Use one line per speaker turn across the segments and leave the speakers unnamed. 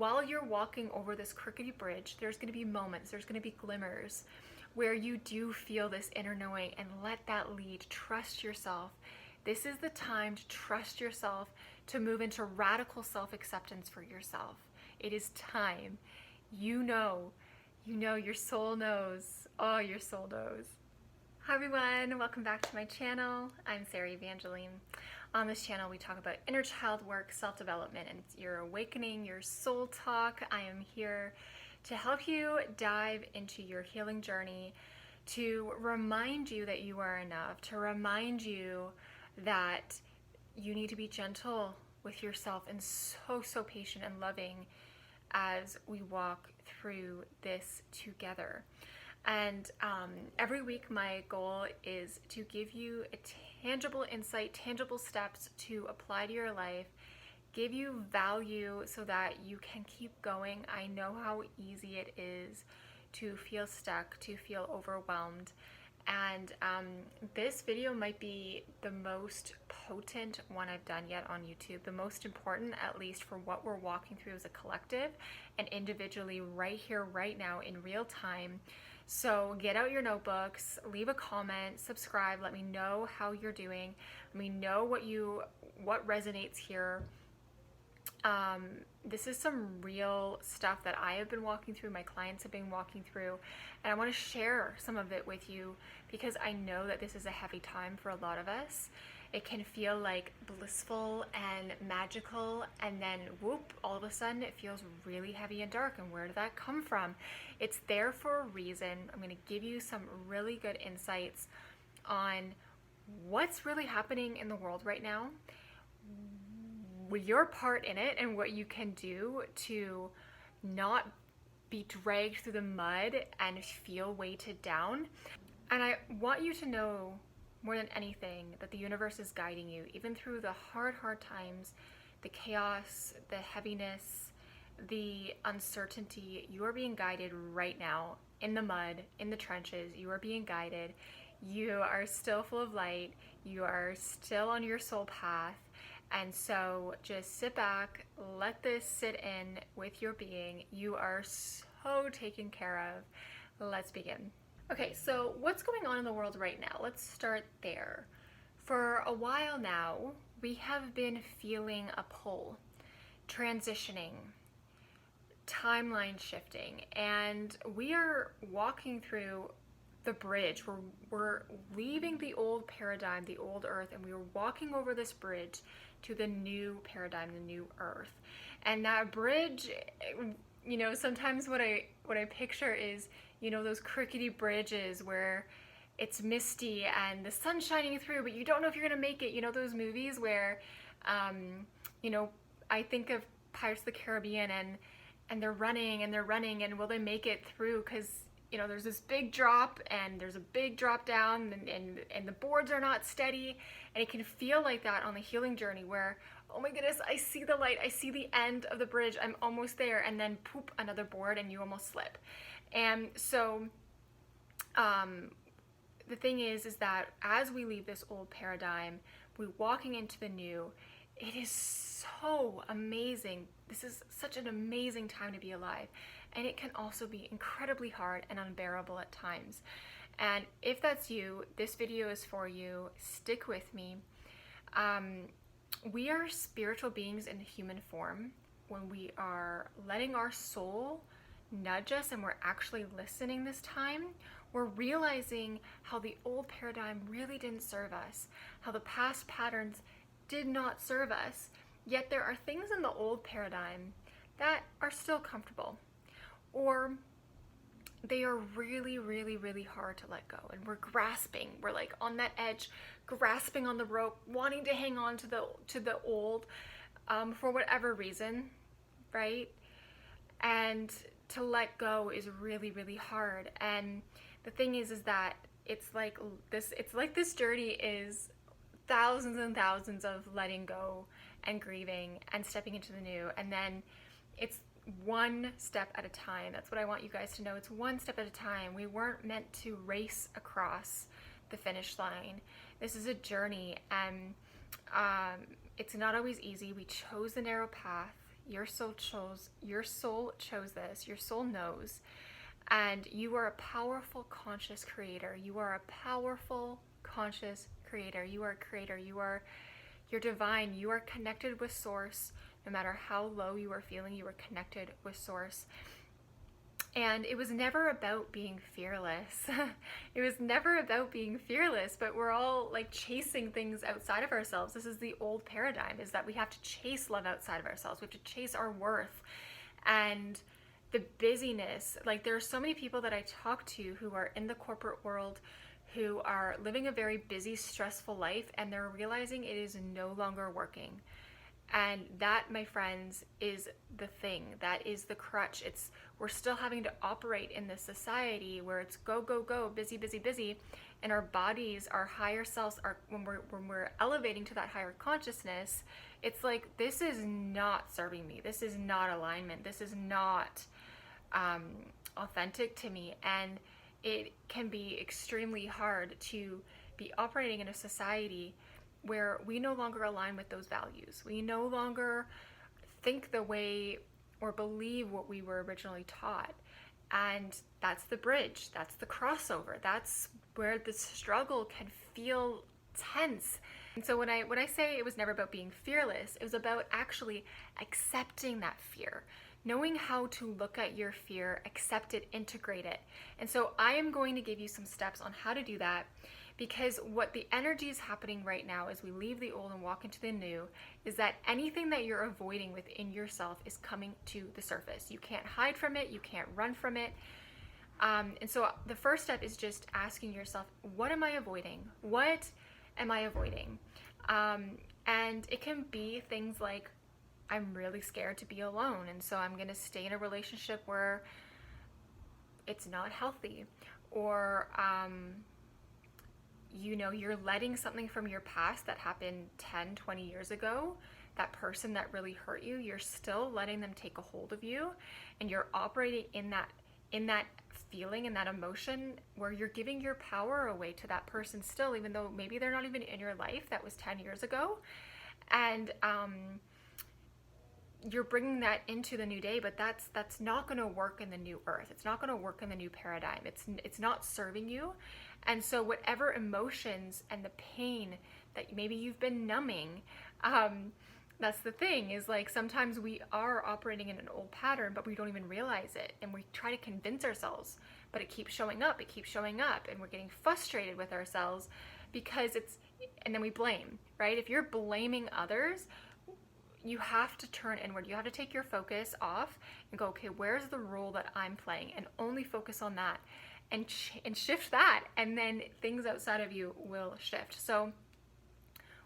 while you're walking over this crookedy bridge, there's going to be moments, there's going to be glimmers where you do feel this inner knowing, and let that lead. Trust yourself. This is the time to trust yourself, to move into radical self-acceptance for yourself. It is time. You know, your soul knows. Oh, your soul knows. Hi everyone, welcome back to my channel. I'm Sarah Evangeline. On this channel we talk about inner child work, self-development, and your awakening, your soul talk. I am here to help you dive into your healing journey, to remind you that you are enough, to remind you that you need to be gentle with yourself and so patient and loving as we walk through this together. And every week my goal is to give you a tangible insight, tangible steps to apply to your life, give you value so that you can keep going. I know how easy it is to feel stuck, to feel overwhelmed. And this video might be the most potent one I've done yet on YouTube, the most important, at least for what we're walking through as a collective and individually right here, right now, in real time. So get out your notebooks, leave a comment, subscribe, let me know how you're doing, let me know what resonates here. This is some real stuff that I have been walking through, my clients have been walking through, and I want to share some of it with you because I know that this is a heavy time for a lot of us. It can feel like blissful and magical, and then whoop, all of a sudden it feels really heavy and dark. And where did that come from? It's there for a reason. I'm going to give you some really good insights on what's really happening in the world right now, your part in it, and what you can do to not be dragged through the mud and feel weighted down. And I want you to know more than anything that the universe is guiding you, even through the hard times, the chaos, the heaviness, the uncertainty. You are being guided right now in the mud, in the trenches. You are being guided. You are still full of light. You are still on your soul path. And so just sit back, let this sit in with your being. You are so taken care of. Let's begin. Okay, so what's going on in the world right now? Let's start there. For a while now, we have been feeling a pull, transitioning, timeline shifting, and we are walking through the bridge. We're leaving the old paradigm, the old earth, and we are walking over this bridge to the new paradigm, the new earth. And that bridge, you know, sometimes what I picture is, you know, those crickety bridges where it's misty and the sun's shining through, but you don't know if you're gonna make it. You know, those movies where, you know, I think of Pirates of the Caribbean and they're running and will they make it through? Because, you know, there's this big drop and there's a big drop down and the boards are not steady, and it can feel like that on the healing journey where, oh my goodness, I see the light, I see the end of the bridge, I'm almost there, and then poop, another board and you almost slip. And so the thing is that as we leave this old paradigm, we're walking into the new. It is so amazing. This is such an amazing time to be alive. And it can also be incredibly hard and unbearable at times. And if that's you, this video is for you. Stick with me. We are spiritual beings in human form. When we are letting our soul nudge us and we're actually listening this time, we're realizing how the old paradigm really didn't serve us, how the past patterns did not serve us. Yet there are things in the old paradigm that are still comfortable, or they are really hard to let go, and we're grasping. We're like on that edge, grasping on the rope, wanting to hang on to the old for whatever reason, right? And to let go is really hard. And the thing is that it's like this journey is thousands and thousands of letting go and grieving and stepping into the new, and then it's one step at a time. That's what I want you guys to know. It's one step at a time. We weren't meant to race across the finish line. This is a journey, and it's not always easy. We chose the narrow path. Your soul chose this. Your soul knows. And you are a powerful conscious creator. You are a powerful conscious creator. You are a creator. You're divine. You are connected with source. No matter how low you are feeling, you are connected with source. And it was never about being fearless. It was never about being fearless, but we're all like chasing things outside of ourselves. This is the old paradigm, is that we have to chase love outside of ourselves. We have to chase our worth. And the busyness, like there are so many people that I talk to who are in the corporate world, who are living a very busy, stressful life, and they're realizing it is no longer working. And that, my friends, is the thing. That is the crutch. We're still having to operate in this society where it's go, go, go, busy, busy, busy. And our bodies, our higher selves, when we're elevating to that higher consciousness, it's like, this is not serving me. This is not alignment. This is not authentic to me. And it can be extremely hard to be operating in a society where we no longer align with those values. We no longer think the way or believe what we were originally taught. And that's the bridge, that's the crossover, that's where the struggle can feel tense. And so when I say it was never about being fearless, it was about actually accepting that fear, knowing how to look at your fear, accept it, integrate it. And so I am going to give you some steps on how to do that. Because what the energy is happening right now as we leave the old and walk into the new is that anything that you're avoiding within yourself is coming to the surface. You can't hide from it. You can't run from it. And so the first step is just asking yourself, what am I avoiding? What am I avoiding? And it can be things like, I'm really scared to be alone, and so I'm going to stay in a relationship where it's not healthy. Or you're letting something from your past that happened 10, 20 years ago, that person that really hurt you, you're still letting them take a hold of you, and you're operating in that feeling and that emotion where you're giving your power away to that person still, even though maybe they're not even in your life. That was 10 years ago. And you're bringing that into the new day, but that's not going to work in the new earth. It's not going to work in the new paradigm. It's not serving you. And so whatever emotions and the pain that maybe you've been numbing, that's the thing, is like sometimes we are operating in an old pattern, but we don't even realize it. And we try to convince ourselves, but it keeps showing up, and we're getting frustrated with ourselves because and then we blame, right? If you're blaming others, you have to turn inward. You have to take your focus off and go, okay, where's the role that I'm playing? And only focus on that and shift that. And then things outside of you will shift. So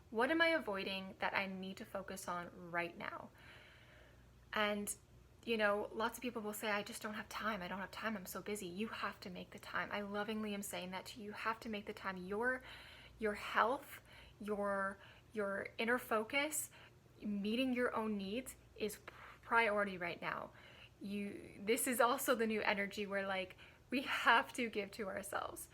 what am I avoiding that I need to focus on right now? And, lots of people will say, I just don't have time. I don't have time. I'm so busy. You have to make the time. I lovingly am saying that to you. You have to make the time. Your health, your inner focus, meeting your own needs is priority right now. This is also the new energy where like we have to give to ourselves.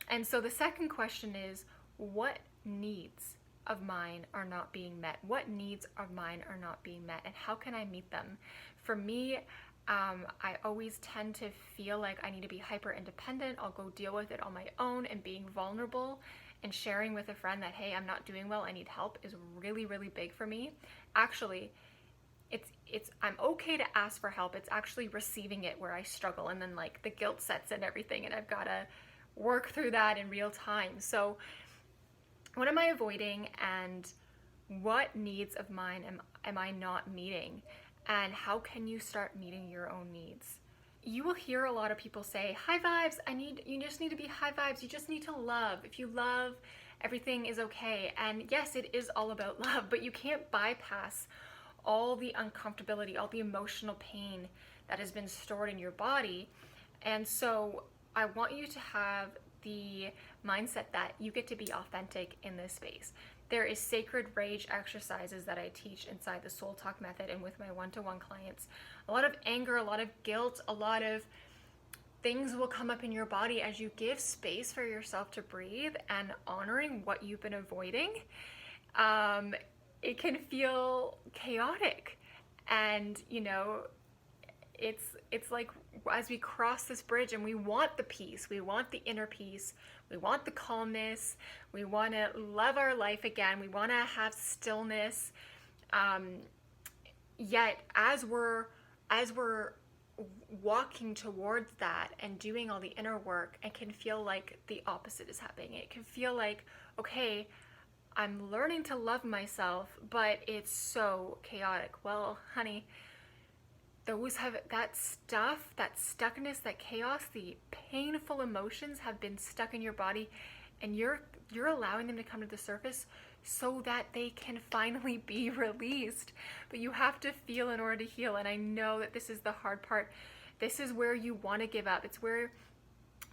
And so the second question is, what needs of mine are not being met? What needs of mine are not being met, and how can I meet them? For me, I always tend to feel like I need to be hyper independent. I'll go deal with it on my own, and being vulnerable and sharing with a friend that, hey, I'm not doing well, I need help, is really, really big for me. Actually, I'm okay to ask for help. It's actually receiving it where I struggle, and then like the guilt sets in everything, and I've got to work through that in real time. So what am I avoiding, and what needs of mine am I not meeting? And how can you start meeting your own needs? You will hear a lot of people say, high vibes, you just need to be high vibes. You just need to love. If you love, everything is okay. And yes, it is all about love, but you can't bypass all the uncomfortability, all the emotional pain that has been stored in your body. And so I want you to have the mindset that you get to be authentic in this space. There is sacred rage exercises that I teach inside the Soul Talk method and with my one-to-one clients. A lot of anger, a lot of guilt, a lot of things will come up in your body as you give space for yourself to breathe and honoring what you've been avoiding. It can feel chaotic. And, you know, it's like as we cross this bridge and we want the peace, we want the inner peace, we want the calmness, we want to love our life again, we want to have stillness. Yet as we're walking towards that and doing all the inner work, it can feel like the opposite is happening. It can feel like, okay, I'm learning to love myself, but it's so chaotic. Well, honey, those have that stuff, that stuckness, that chaos, the painful emotions have been stuck in your body, and you're allowing them to come to the surface so that they can finally be released. But you have to feel in order to heal, and I know that this is the hard part. This is where you want to give up. It's where,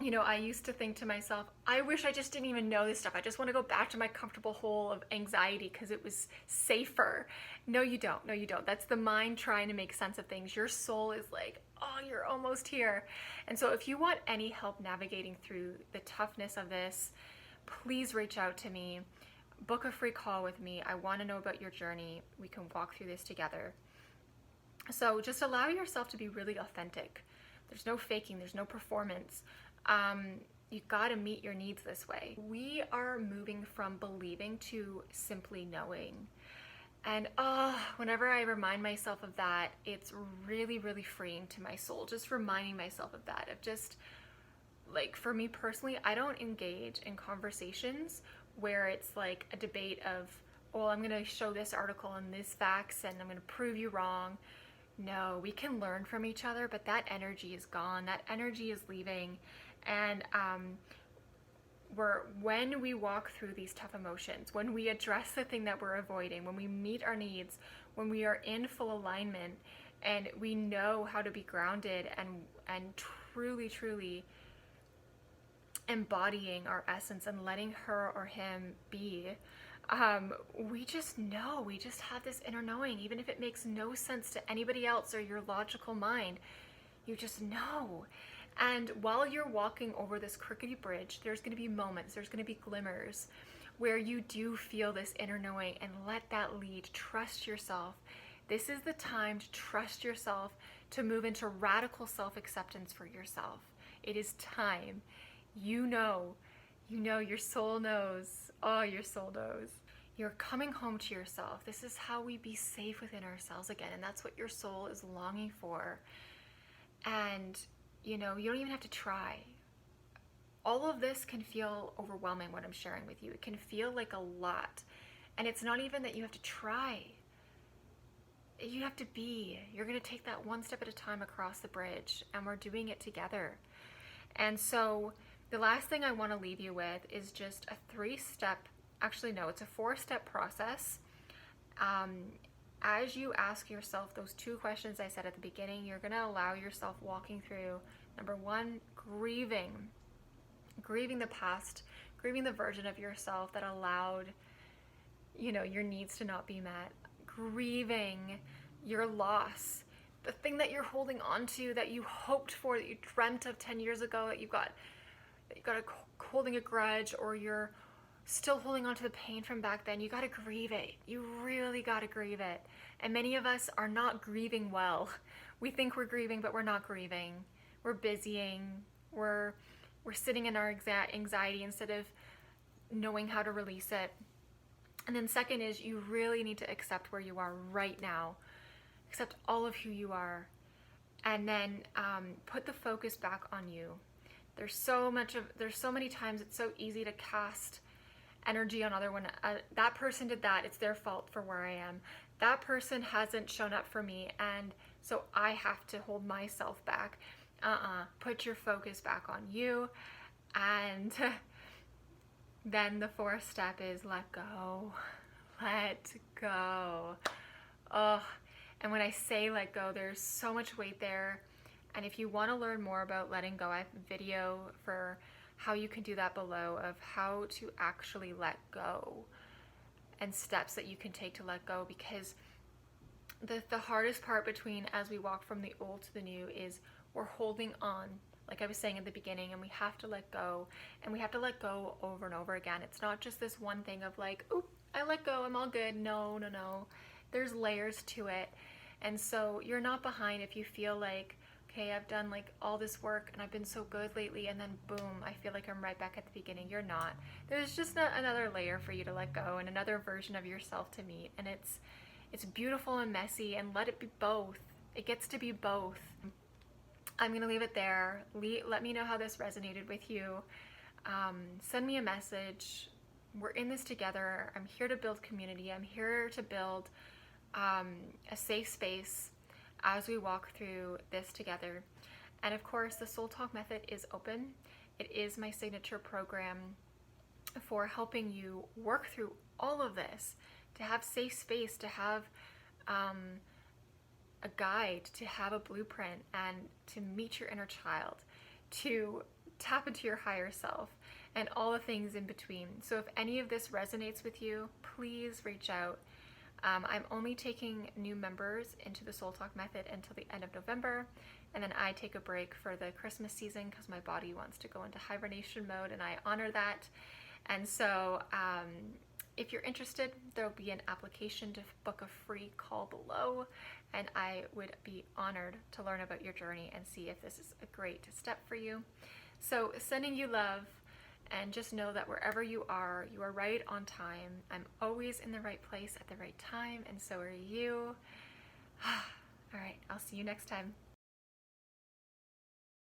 you know, I used to think to myself, I wish I just didn't even know this stuff. I just want to go back to my comfortable hole of anxiety because it was safer. No, you don't. No, you don't. That's the mind trying to make sense of things. Your soul is like, oh, you're almost here. And so if you want any help navigating through the toughness of this, please reach out to me. Book a free call with me. I want to know about your journey. We can walk through this together. So just allow yourself to be really authentic. There's no faking. There's no performance. You got to meet your needs this way. We are moving from believing to simply knowing. And whenever I remind myself of that, it's really, really freeing to my soul. Just reminding myself of that. Of just, like, for me personally, I don't engage in conversations where it's like a debate of, oh, I'm going to show this article and this facts and I'm going to prove you wrong. No, we can learn from each other, but that energy is gone. That energy is leaving. And when we walk through these tough emotions, when we address the thing that we're avoiding, when we meet our needs, when we are in full alignment and we know how to be grounded and truly, truly embodying our essence and letting her or him be, we just know, we just have this inner knowing, even if it makes no sense to anybody else or your logical mind, you just know. And while you're walking over this crookedy bridge, there's going to be moments, there's going to be glimmers where you do feel this inner knowing, and let that lead. Trust yourself. This is the time to trust yourself, to move into radical self-acceptance for yourself. It is time. You know, your soul knows. Oh, your soul knows. You're coming home to yourself. This is how we be safe within ourselves again, and that's what your soul is longing for. And you know, you don't even have to try. All of this can feel overwhelming, what I'm sharing with you. It can feel like a lot. And it's not even that you have to try. You have to be. You're going to take that one step at a time across the bridge, and we're doing it together. And so the last thing I want to leave you with is just a 3-step, actually no, it's a 4-step process. As you ask yourself those 2 questions I said at the beginning, you're going to allow yourself walking through, number 1, grieving the past, grieving the version of yourself that allowed, you know, your needs to not be met, grieving your loss, the thing that you're holding on to that you hoped for, that you dreamt of 10 years ago, that you got holding a grudge, or you're still holding on to the pain from back then. You got to grieve it. You really got to grieve it. And many of us are not grieving well. We think we're grieving, but we're not grieving. We're busying. We're sitting in our anxiety instead of knowing how to release it. And then second is, you really need to accept where you are right now. Accept all of who you are. And then put the focus back on you. There's so many times it's so easy to cast energy on other one. That person did that. It's their fault for where I am. That person hasn't shown up for me, and so I have to hold myself back. Put your focus back on you. And then the 4th step is let go. Let go. Oh, and when I say let go, there's so much weight there. And if you want to learn more about letting go, I have a video for how you can do that below, of how to actually let go and steps that you can take to let go, because the hardest part between, as we walk from the old to the new, is we're holding on, like I was saying at the beginning, and we have to let go, and we have to let go over and over again. It's not just this one thing of like, oh, I let go, I'm all good. No. There's layers to it. And so you're not behind if you feel like, okay, I've done like all this work and I've been so good lately, and then boom, I feel like I'm right back at the beginning. You're not. There's just another layer for you to let go and another version of yourself to meet. And it's beautiful and messy, and let it be both. It gets to be both. I'm going to leave it there. Let me know how this resonated with you. Send me a message. We're in this together. I'm here to build community. I'm here to build a safe space as we walk through this together. And of course, the Soul Talk method is open. It is my signature program for helping you work through all of this, to have safe space, to have a guide, to have a blueprint, and to meet your inner child, to tap into your higher self, and all the things in between. So if any of this resonates with you, please reach out. I'm only taking new members into the Soul Talk method until the end of November, and then I take a break for the Christmas season because my body wants to go into hibernation mode, and I honor that. And so if you're interested, there'll be an application to book a free call below, and I would be honored to learn about your journey and see if this is a great step for you. So sending you love, and just know that wherever you are right on time. I'm always in the right place at the right time, and so are you. All right, I'll see you next time.